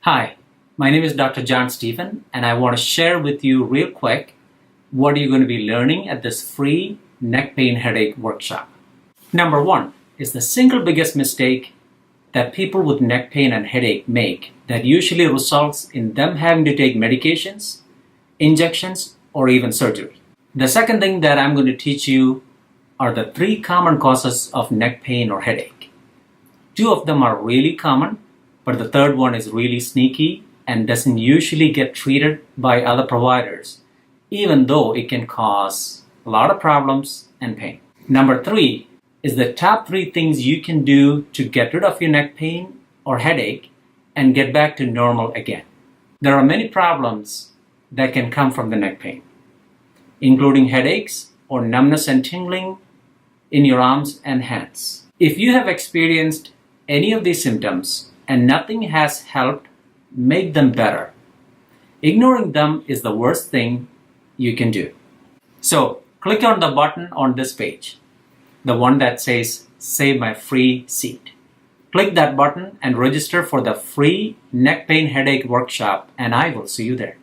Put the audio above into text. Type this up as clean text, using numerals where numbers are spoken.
Hi, my name is Dr. John Stephen, and I want to share with you real quick what you're going to be learning at this free neck pain headache workshop. Number one is the single biggest mistake that people with neck pain and headache make that usually results in them having to take medications, injections, or even surgery. The second thing that I'm going to teach you are the three common causes of neck pain or headache. Two of them are really common, but the third one is really sneaky and doesn't usually get treated by other providers, even though it can cause a lot of problems and pain. Number three is the top three things you can do to get rid of your neck pain or headache and get back to normal again. There are many problems that can come from the neck pain, including headaches or numbness and tingling in your arms and hands. If you have experienced any of these symptoms and nothing has helped make them better, ignoring them is the worst thing you can do. So click on the button on this page, the one that says Save My Free Seat. Click that button and register for the free neck pain headache workshop, and I will see you there.